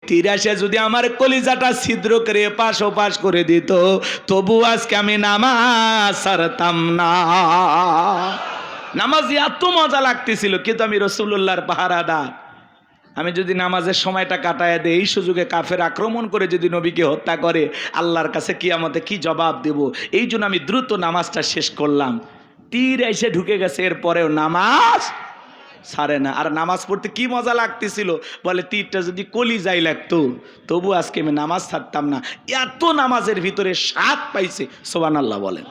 তীর এসে যদি আমার কলিজাটা ছিদ্র করে এপাশ ওপাশ করে দিত, তবু আজকে আমি নামাজ ছাড়তাম না। নামাজ এত মজা লাগতেছিল, কিন্তু আমি রাসূলুল্লাহর পাহারাদার। আমি যদি নামাজের সময়টা কাটায় দেই, এই সুযোগে কাফের আক্রমণ করে যদি নবীকে হত্যা করে, আল্লাহর কাছে কিয়ামতে কি জবাব দেব? এই জন্য আমি দ্রুত নামাজটা শেষ করলাম। তীর এসে ঢুকে গেছে, এরপরেও নামাজ ছাড়ে না। আর নামাজ পড়তে কি মজা লাগতেছিল, বলে তীরটা যদি কলিজায় লাগতো, তবু আজকে আমি নামাজ ছাড়তাম না। এত নামাজের ভিতরে স্বাদ পাইছে, সুবহানাল্লাহ বলেন।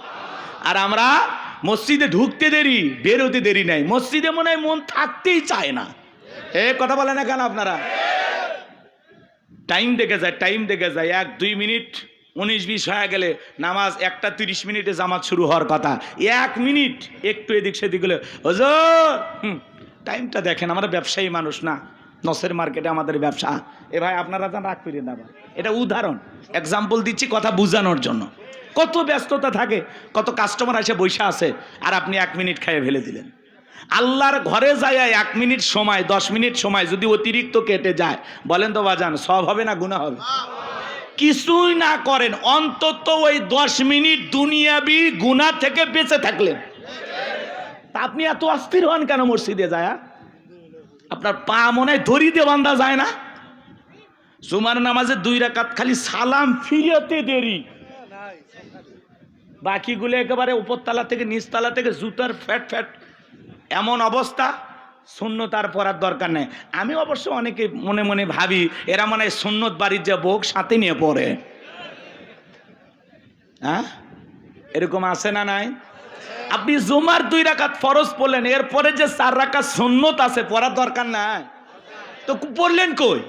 আর আমরা মসজিদে ঢুকতে দেরি, বেরোতে দেরি নাই, মসজিদে মনে হয় মন থাকতেই চায় না। কথা বলে না কেন আপনারা? টাইম দেখে যায়, টাইম দেখে যায়, 1-2 মিনিট 19-20 হয়ে গেলে নামাজ 1টা 30 মিনিটে জামাত শুরু হওয়ার কথা, 1 মিনিট একটু এদিক সেদিক হলে হুজুর টাইমটা দেখেন। আমরা ব্যবসায়ী মানুষ না, নসের মার্কেটে আমাদের ব্যবসা। এ ভাই আপনারা যান, রাগ করিয়ে না, এটা উদাহরণ, এক্সাম্পল দিচ্ছি কথা বোঝানোর জন্য। কত ব্যস্ততা থাকে, কত কাস্টমার এসে বসে আছে, আর আপনি 1 মিনিট খাইয়ে ফেলে দিলেন। আল্লাহর ঘরে যায় 1 মিনিট সময়, 10 মিনিট সময় যদি অতিরিক্ত কেটে যায়, বলেন তো বাজান, সব হবে না গুনাহ হবে? কিছুই না করেন, অন্তত ওই 10 মিনিট দুনিয়াবি গুনাহ থেকে বেঁচে থাকলেন। তা আপনি এত অস্থির হন কেন মসজিদে যায়? আপনার পা মনে হয় দড়ি দিয়ে বাঁধা যায় না? জুমার নামাজে 2 রাকাত খালি সালাম ফিরাতে দেরি, বাকিগুলো একেবারে উপরতলা থেকে নিচতলা থেকে জুতার ফ্যাট ফ্যাট এমন অবস্থা। সুন্নত আর পড়ার দরকার নেই। আমি অবশ্য অনেকে মনে মনে ভাবি, এরা মনে হয় সুন্নত বাড়ির যে বোক সাথে নিয়ে পড়ে। হ্যাঁ, এরকম আছে না নাই? আপনি জুমার 2 রাকাত ফরজ পড়লেন, এরপরে যে 4 রাকাত সুন্নত আছে, পড়ার দরকার নাই, তো পড়লেন কই?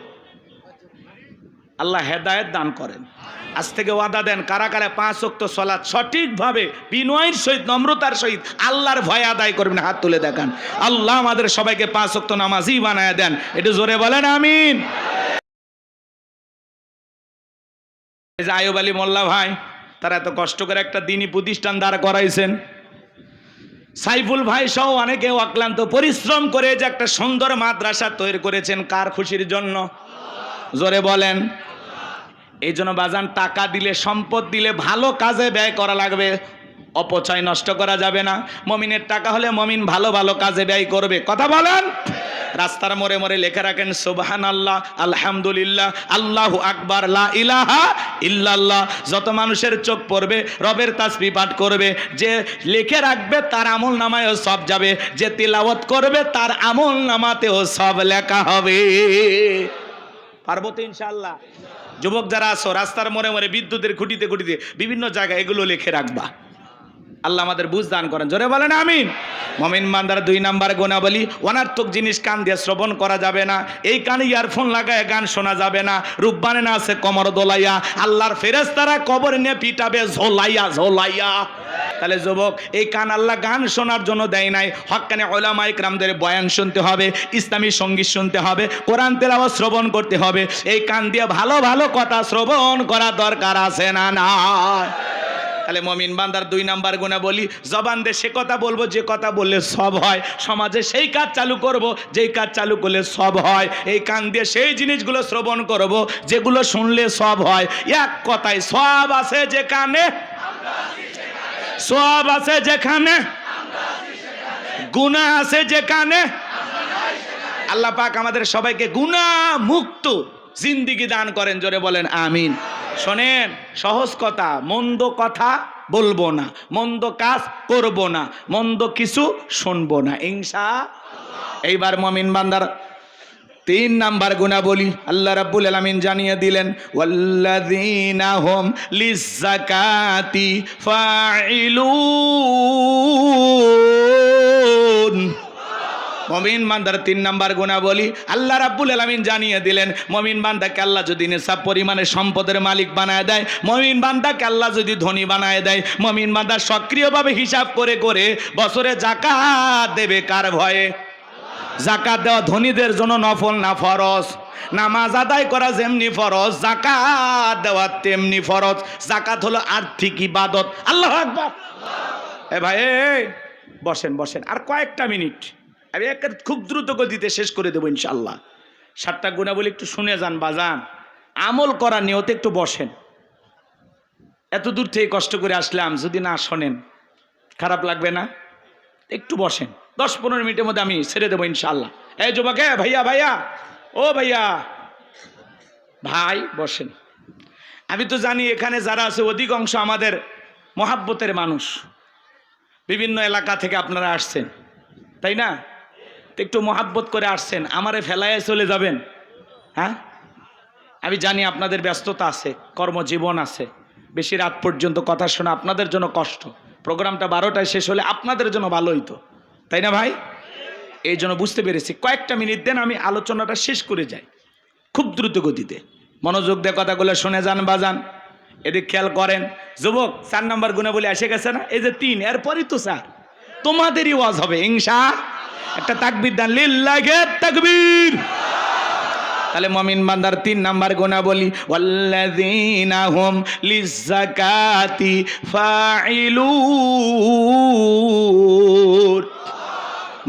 আল্লাহ হেদায়েত দান করেন। আজ থেকে ওয়াদা দেন, কারা কারা 5 ওয়াক্ত সালাত সঠিকভাবে বিনয়ের সহিত নম্রতার সহিত আল্লাহর ভয় আদায় করবেন, হাত তুলে দেখান। আল্লাহ আমাদের সবাইকে 5 ওয়াক্ত নামাজি বানায় দেন, একটু জোরে বলেন আমিন। এই যে আয়ুব আলী মোল্লা ভাই, তারা এত কষ্ট করে একটা দ্বীনি প্রতিষ্ঠান দাঁড় করাইছেন। সাইফুল ভাই সহ অনেকে অক্লান্ত পরিশ্রম করে যে একটা সুন্দর মাদ্রাসা তৈরি করেছেন, কার খুশির জন্য? জোরে বলেন। এই জন্য বাজান, টাকা দিলে, সম্পদ দিলে ভালো কাজে ব্যয় করা লাগবে, অপচয় নষ্ট করা যাবে না। মমিনের টাকা হলে মমিন ভালো ভালো কাজে ব্যয় করবে, কথা বলেন। রাস্তার মোড়ে মোড়ে লেখা রাখেন সুবহানাল্লাহ, আলহামদুলিল্লাহ, আল্লাহু আকবার, লা ইলাহা ইল্লাল্লাহ। যত মানুষের চোখ পড়বে রবের তাসবিহ পাঠ করবে, যে লিখে রাখবে তার আমল নামায়ও সব যাবে, যে তিলাওয়াত করবে তার আমল নামাতেও সব লেখা হবে। পারবো তো ইনশাআল্লাহ? যুবক যারা আছো, রাস্তার মোড়ে মোড়ে, বিদ্যুতের খুঁটিতে খুঁটিতে, বিভিন্ন জায়গায় এগুলো লিখে রাখবা। আল্লাহ আমাদের বুঝ দান করেন, জোরে বলেন আমিন। মুমিন বান্দার 2 নাম্বার গুণাবলী, অনার্থক জিনিস কান দিয়ে শ্রবণ করা যাবে না। এই কানে ইয়ারফোন লাগায় গান শোনা যাবে না। রূপবানে না আছে কমর দোলাইয়া, আল্লাহর ফেরেশতারা কবর নিয়ে পিটাবে ঝোলাইয়া ঝোলাইয়া। তাহলে যুবক, এই কান আল্লাহ গান শোনার জন্য দেয় নাই। হক্কানে উলামায়ে কেরামদের বয়ান শুনতে হবে, ইসলামী সঙ্গীত শুনতে হবে, কোরআন তেলাওয়াত শ্রবণ করতে হবে। এই কান দিয়ে ভালো ভালো কথা শ্রবণ করা দরকার আছে না না? তাহলে মুমিন বান্দার 2 নাম্বার গুণাবলী, জবান দিয়ে সে কথা বলবো যে কথা বললে সব হয়, সমাজে সেই কাজ চালু করব যেই কাজ চালু করলে সব হয়। এই কান দিয়ে সেই জিনিসগুলো শ্রবণ করব যেগুলো শুনলে সব হয়। এক কথায়, সব আছে যেখানে, সব আছে যেখানে, গুনাহ আছে যেখানে। আল্লাহ পাক আমাদের সবাইকে গুনাহ মুক্ত জিন্দেগি দান করেন, জোরে বলেন আমিন। শোনেন, সহজ কথা, মন্দ কথা বলবো না, মন্দ কাজ করব না, মন্দ কিছু শুনবো না, ইনশাআল্লাহ। এইবার মুমিন বান্দার 3 নাম্বার গুণাবলী আল্লাহ রাব্বুল আলামিন জানিয়ে দিলেন, ওয়াল্লাযীনা হুম লিয-যাকাতি ফাঈলুন। মুমিন বান্দার 3 নাম্বার গুণাবলী আল্লাহ রাব্বুল আলামিন জানিয়ে দিলেন। মুমিন বান্দাকে আল্লাহ যদি নিসাব পরিমাণে সম্পদের মালিক বানায় দেয়, মুমিন বান্দাকে আল্লাহ যদি ধনী বানায় দেয়, মুমিন বান্দা সক্রিয়ভাবে হিসাব করে করে বছরে যাকাত দেবে কার ভয়ে? যাকাত দেওয়া ধনীদের জন্য নফল না ফরজ। নামাজ আদায় করা যেমনি ফরজ, যাকাত দেওয়া তেমনি ফরজ। যাকাত হলো আর্থিক ইবাদত। আল্লাহু আকবার। এ ভাই, বসেন বসেন, আর কয়েকটা মিনিট, আমি খুব দ্রুত গতিতে শেষ করে দেবো ইনশাআল্লাহ। 7টা গুণাবলী একটু শুনে যান বাজান। আমল করার নিয়তে একটু বসেন। এত দূর থেকে কষ্ট করে আসলাম, যদি না শোনেন খারাপ লাগবে না? একটু বসেন, 10-15 মিনিটের মধ্যে আমি ছেড়ে দেবো ইনশাআল্লাহ। এই যুবক, ভাইয়া ভাইয়া, ও ভাইয়া ভাই বসেন। আমি তো জানি এখানে যারা আছে অধিকাংশ আমাদের মহাব্বতের মানুষ, বিভিন্ন এলাকা থেকে আপনারা আসছেন, তাই না? একটু মহাব্বত করে আসছেন, আমারে ফেলায় চলে যাবেন? হ্যাঁ, আমি জানি আপনাদের ব্যস্ততা আছে, কর্মজীবন আছে, বেশি রাত পর্যন্ত কথা শোনা আপনাদের জন্য কষ্ট। প্রোগ্রামটা 12টায় শেষ হলে আপনাদের জন্য ভালো হইতো, তাই না ভাই? এই জন্য বুঝতে পেরেছি, কয়েকটা মিনিট দেন, আমি আলোচনাটা শেষ করে যাই খুব দ্রুত গতিতে। মনোযোগ দিয়ে কথাগুলো শুনে যান বাজান। এদিক খেয়াল করেন। যুবক, 4 নম্বর গুণাবলী এসে গেছে না? এই যে 3, এরপরই তো 4 তোমাদেরই ওয়াজ হবে ইনশাআল্লাহ। একটা তাকবীর দেন, লিল্লাহি তাকবীর। তাহলে মুমিন বান্দার 3 নাম্বার গুণাবলী, ওয়াল্লাযীনা হুম লিযাকাতি ফাইলুন।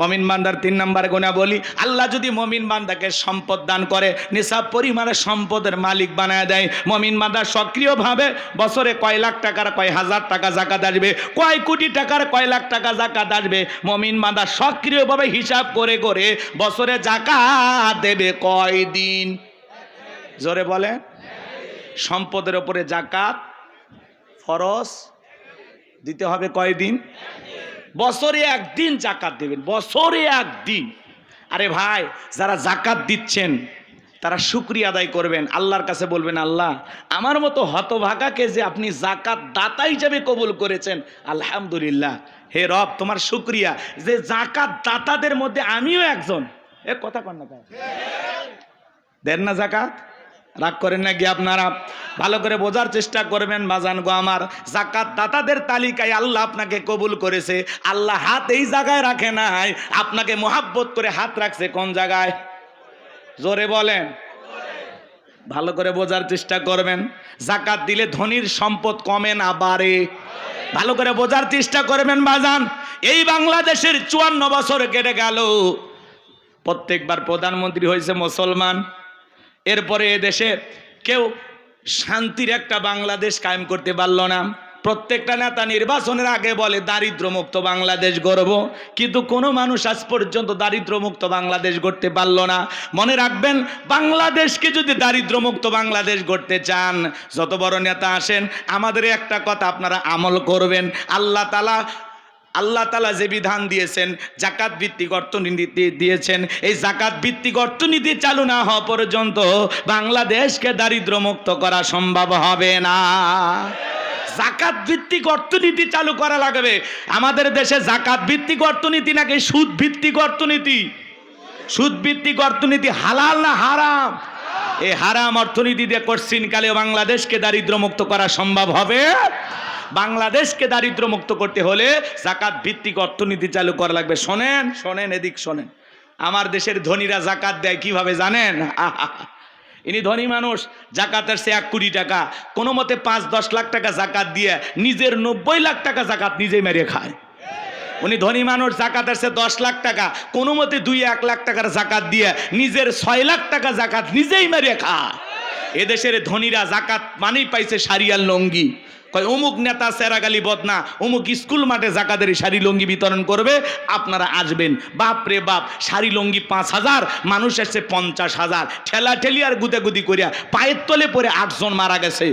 মুমিন বান্দার 3 নাম্বার গুণাবলী, আল্লাহ যদি মুমিন বান্দাকে সম্পদ দান করে, নিসাব পরিমাণে সম্পদের মালিক বানায় দেয়, মুমিন বান্দা সক্রিয়ভাবে বছরে কয় লাখ টাকার কয় হাজার টাকা যাকাত আসবে, কয় কোটি টাকার কয় লাখ টাকা যাকাত আসবে, মুমিন বান্দা সক্রিয়ভাবে হিসাব করে করে বছরে যাকাত দেবে কয় দিন? জোরে বলে। সম্পদের উপরে যাকাত ফরজ দিতে হবে কয় দিন? বছরে 1 দিন যাকাত দেবেন, বছরে 1 দিন। আরে ভাই, যারা যাকাত দিচ্ছেন তারা শুকরিয়া আদায় করবেন, আল্লাহর কাছে বলবেন, আল্লাহ আমার মতো হতভাগাকে যে আপনি যাকাত দাতা হিসেবে কবুল করেছেন, আলহামদুলিল্লাহ। হে রব, তোমার শুকরিয়া যে যাকাত দাতাদের মধ্যে আমিও একজন। এ কথা কন না, দেন না যাকাত? রাগ করেন না কি আপনারা? ভালো করে বোঝার চেষ্টা করবেন বাজান গো আমার। যাকাত দাতাদের তালিকায় আল্লাহ আপনাকে কবুল করেছে। আল্লাহ হাত এই জায়গায় রাখে নাই, আপনাকে মোহাব্বত করে হাত রাখছে কোন জায়গায়? জোরে বলেন। ভালো করে বোঝার চেষ্টা করবেন। যাকাত দিলে ধনীর সম্পদ কমে না বাড়ে? ভালো করে বোঝার চেষ্টা করবেন বাজান। এই বাংলাদেশের 54 বছর কেটে গেল, প্রত্যেকবার প্রধানমন্ত্রী হয়েছে মুসলমান। এরপরে এদেশে কেউ শান্তির একটা বাংলাদেশ কায়েম করতে পারল না। প্রত্যেকটা নেতা নির্বাচনের আগে বলে দারিদ্র্যমুক্ত বাংলাদেশ গড়ব, কিন্তু কোনো মানুষ আজ পর্যন্ত দারিদ্র্যমুক্ত বাংলাদেশ গড়তে পারল না। মনে রাখবেন, বাংলাদেশকে যদি দারিদ্র্যমুক্ত বাংলাদেশ গড়তে চান, যত বড় নেতা আসেন, আমাদের একটা কথা আপনারা আমল করবেন। আল্লাহ তাআলা যে বিধান দিয়েছেন, যাকাত ভিত্তিক অর্থনীতি দিয়েছেন, এই যাকাত ভিত্তিক অর্থনীতি চালু না হওয়া পর্যন্ত বাংলাদেশকে দারিদ্র্যমুক্ত করা সম্ভব হবে না। যাকাত ভিত্তিক অর্থনীতি চালু করা লাগবে। আমাদের দেশে যাকাত ভিত্তিক অর্থনীতি নাকি সুদ ভিত্তিক অর্থনীতি? সুদ ভিত্তিক অর্থনীতি হালাল না হারাম? এই হারাম অর্থনীতি দিয়ে কঠিনকালে বাংলাদেশকে দারিদ্র্যমুক্ত করা সম্ভব হবে? বাংলাদেশকে দারিদ্র্যমুক্ত করতে হলে যাকাত ভিত্তিক অর্থনীতি চালু করা লাগবে। শোনেন, এদিক শোনেন। আমার দেশের ধনীরা যাকাত দেয় কিভাবে জানেন? ইনি ধনী মানুষ, যাকাতের সে 1 কোটি টাকা, কোনো মতে 5-10 লাখ টাকা যাকাত দিয়ে নিজের 90 লাখ টাকা যাকাত নিজেই মেরে খায়। উনি ধনী মানুষ, যাকাতের সে 10 লাখ টাকা, কোনো মতে 2-1 লাখ টাকার যাকাত দিয়ে নিজের 6 লাখ টাকা যাকাত নিজেই মেরে খায়। এদেশের ধনীরা যাকাত মানেই পাইছে শাড়ি আর লুঙ্গি। কয় অমুক নেতা সেরাগালি বদনা অমুক স্কুল মাঠে যাকাতের শাড়ি লুঙ্গি বিতরণ করবে, আপনারা আসবেন। বাপ রে বাপ, শাড়ি লুঙ্গি 5000, মানুষ এসছে 50,000। ঠেলা ঠেলি আর গুদাগুদি করিয়া পায়ের তলে পরে 8 জন মারা গেছে।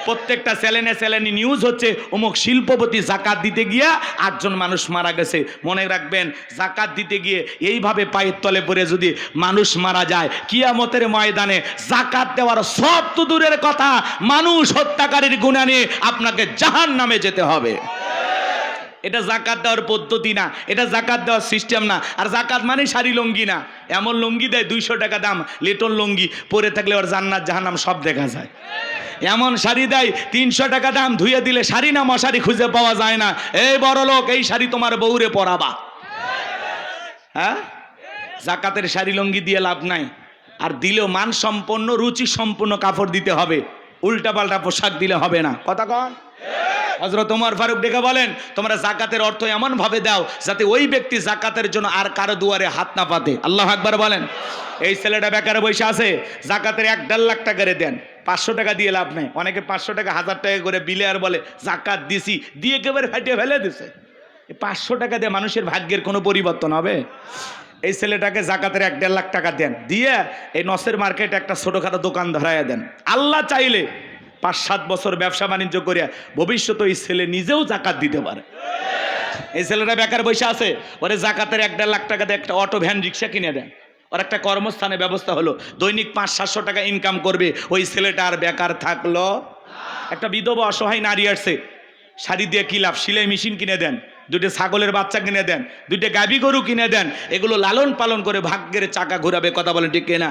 প্রত্যেকটা চ্যানেলে নিউজ হচ্ছে অমুক শিল্পপতি যাকাত দিতে গিয়া 8 জন মানুষ মারা গেছে। মনে রাখবেন, যাকাত দিতে গিয়ে এইভাবে পায়ের তলে পড়ে যদি মানুষ মারা যায়, কিয়ামতের ময়দানে যাকাত দেওয়ার সব তো দূরের কথা, মানুষ হত্যাকারীর গুনাহ নিয়ে আপনাকে জাহান্নামে যেতে হবে। এটা যাকাত দেওয়ার পদ্ধতি না, এটা যাকাত দেওয়ার সিস্টেম না। আর যাকাত মানে শাড়ি লুঙ্গি না। এমন লুঙ্গি দেয় 200 টাকা দাম, লিটন লুঙ্গি, পরে থাকলে ওর জান্নাত জাহান্নাম সব দেখা যায়। এমন শাড়ি দেয় 300 টাকা দাম, ধুয়ে দিলে শাড়ি না মশারি খুঁজে পাওয়া যায় না। এই বড় লোক, এই শাড়ি তোমার বউরে পরাবা। হ্যাঁ, যাকাতের শাড়ি লুঙ্গি দিয়ে লাভ নাই। আর দিলেও মানসম্পন্ন রুচি সম্পন্ন কাপড় দিতে হবে, উল্টাপাল্টা পোশাক দিলে হবে না। কথা কন, হযরত ওমর ফারুক ডেকে বলেন, তোমরা জাকাতের অর্থ এমন ভাবে দাও যাতে ওই ব্যক্তি জাকাতের জন্য আর কারো দুয়ারে হাত না পাতে। আল্লাহু আকবার বলেন। এই ছেলেটা বেকার বসে আছে, জাকাতের 1.5 লাখ টাকা করে দেন, 500 টাকা দিয়ে লাভ নেই। অনেকে 500 টাকা 1000 টাকা করে বিলে আর বলে জাকাত দিছি, দিয়ে একেবারে ফাটিয়ে ফেলে দিছে। 500 টাকা দিয়ে মানুষের ভাগ্যের কোনো পরিবর্তন হবে? এই ছেলেটাকে জাকাতের 1.5 লাখ টাকা দেন, দিয়ে এই নসের মার্কেটে একটা ছোটখাটো দোকান ধরাইয়া দেন। আল্লাহ চাইলে 5-7 বছর ব্যবসা বাণিজ্য করিয়া ভবিষ্যতে এই ছেলে নিজেও জাকাত দিতে পারে। এই ছেলেটা বেকার বসে আছে, ওরে জাকাতের 1.5 লাখ টাকা দিয়ে একটা অটো ভ্যান রিক্সা কিনে দেন, ওর একটা কর্মস্থানের ব্যবস্থা হলো, দৈনিক 500-700 টাকা ইনকাম করবে। ওই ছেলেটা আর বেকার থাকলো। একটা বিধবা অসহায় নারী আসছে, শাড়ি দিয়ে কি লাভ, সেলাই মেশিন কিনে দেন, 2টা ছাগলের বাচ্চা কিনে দেন, 2টা গাভী গরু কিনে দেন, এগুলো লালন পালন করে ভাগ্যের চাকা ঘোরাবে। কথা বলেন ঠিক কিনা?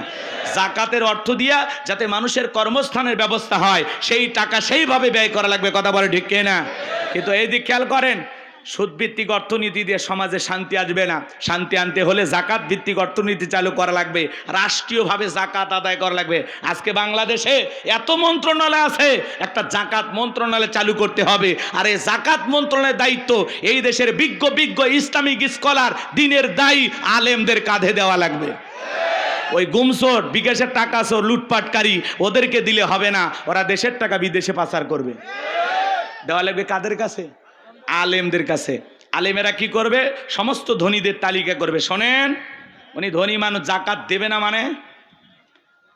জাকাতের অর্থ দিয়া যাতে মানুষের কর্মস্থানের ব্যবস্থা হয়, সেই টাকা সেইভাবে ব্যয় করা লাগবে। কথা বলেন ঠিক কিনা? কিন্তু এই দিক খেয়াল করেন, সুদ ভিত্তিক অর্থনীতি দিয়ে সমাজে শান্তি আসবে না। শান্তি আনতে হলে জাকাত ভিত্তিক অর্থনীতি চালু করা লাগবে, রাষ্ট্রীয়ভাবে জাকাত আদায় করা লাগবে। আজকে বাংলাদেশে এত মন্ত্রণালয় আছে, একটা জাকাত মন্ত্রণালয় চালু করতে হবে। আর এই জাকাত মন্ত্রণালয়ের দায়িত্ব এই দেশের বিজ্ঞ ইসলামিক স্কলার, দিনের দায়ী আলেমদের কাঁধে দেওয়া লাগবে। ওই গুমসোর, বিকাশের টাকা চোর, লুটপাটকারী ওদেরকে দিলে হবে না, ওরা দেশের টাকা বিদেশে পাচার করবে। দেওয়া লাগবে কাদের কাছে? আলেমদের কাছে। আলেমেরা কি করবে? সমস্ত ধনীদের তালিকা করবে। শোনেন, উনি ধনী মানুষ, জাকাত দেবে না মানে?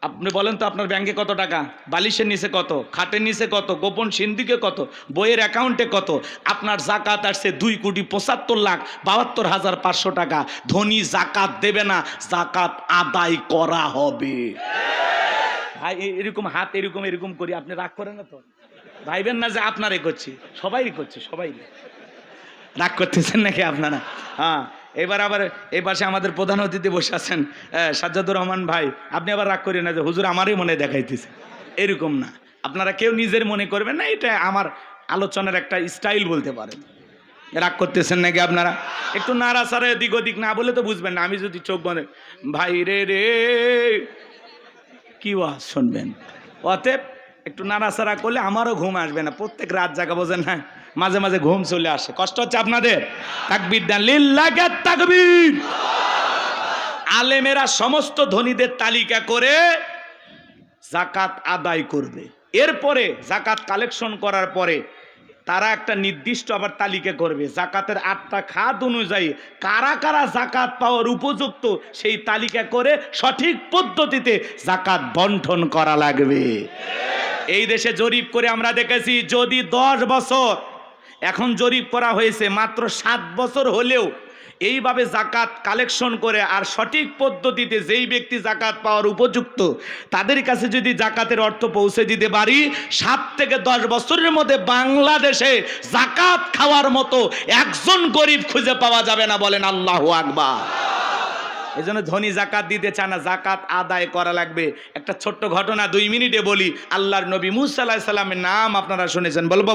আপনি বলেন তো আপনার ব্যাংকে কত টাকা, বালিশের নিচে কত, খাটের নিচে কত, গোপন সিন্ধিকে কত, বইয়ের অ্যাকাউন্টে কত। আপনার জাকাত আসছে 2,75,72,500 টাকা। ধনী জাকাত দেবে না, জাকাত আদায় করা হবে। ভাই এরকম হাত এরকম এরকম করি, আপনি রাগ করেন না তো? ভাইবেন না যে আপনারই করছি, সবাই করছে, সবাই। রাগ করতেছেন নাকি আপনারা? হ্যাঁ, এবার আবার এই পাশে আমাদের প্রধান অতিথি বসে আছেন সাজ্জাদুর রহমান ভাই, আপনি আবার রাগ করেন না যে হুজুর আমারই মনে দেখাইতেছে। এরকম না, আপনারা কেউ নিজের মনে করবেন না, এটা আমার আলোচনার একটা স্টাইল বলতে পারেন। রাগ করতেছেন নাকি আপনারা? একটু নাড়াচাড়া এদিক ওদিক না বলে তো বুঝবেন না। আমি যদি চোখ বন্ধ, ভাই রে রে কি ওয়াজ শুনবেন? অতএব একটু নাড়াচাড়া করলে আমারও ঘুম আসবে না। প্রত্যেক রাত জাগা বোঝেন না, মাঝে মাঝে ঘুম চলে আসে, কষ্ট হচ্ছে আপনাদের। তাকবীর দেন, লিল্লাহি তাকবীর। আলেমেরা সমস্ত ধনীদের তালিকা করে জাকাত আদায় করবে। এরপরে জাকাত কালেকশন করার পরে তারা একটা নির্দিষ্ট আবার তালিকা করবে, জাকাতের 8টা খাত অনুযায়ী কারা কারা জাকাত পাওয়ার উপযুক্ত, সেই তালিকা করে সঠিক পদ্ধতিতে জাকাত বন্টন করা লাগবে। এই দেশে জরিপ করে আমরা দেখেছি, যদি 10 বছর, এখন জরিপ করা হয়েছে মাত্র 7 বছর হলেও এইভাবে জাকাত কালেকশন করে আর সঠিক পদ্ধতিতে যেই ব্যক্তি জাকাত পাওয়ার উপযুক্ত তাদের কাছে যদি জাকাতের অর্থ পৌঁছে দিতে পারি, 7 থেকে 10 বছরের মধ্যে বাংলাদেশে জাকাত খাওয়ার মতো একজন গরিব খুঁজে পাওয়া যাবে না। বলেন আল্লাহু আকবার। এই জন্য ধনী জাকাত দিতে চায় না, জাকাত আদায় করা লাগবে। একটা ছোট্ট ঘটনা 2 মিনিটে বলি। আল্লাহর নবী মুসা আলাইহিস সালামের নাম আপনারা শুনেছেন, বলবো?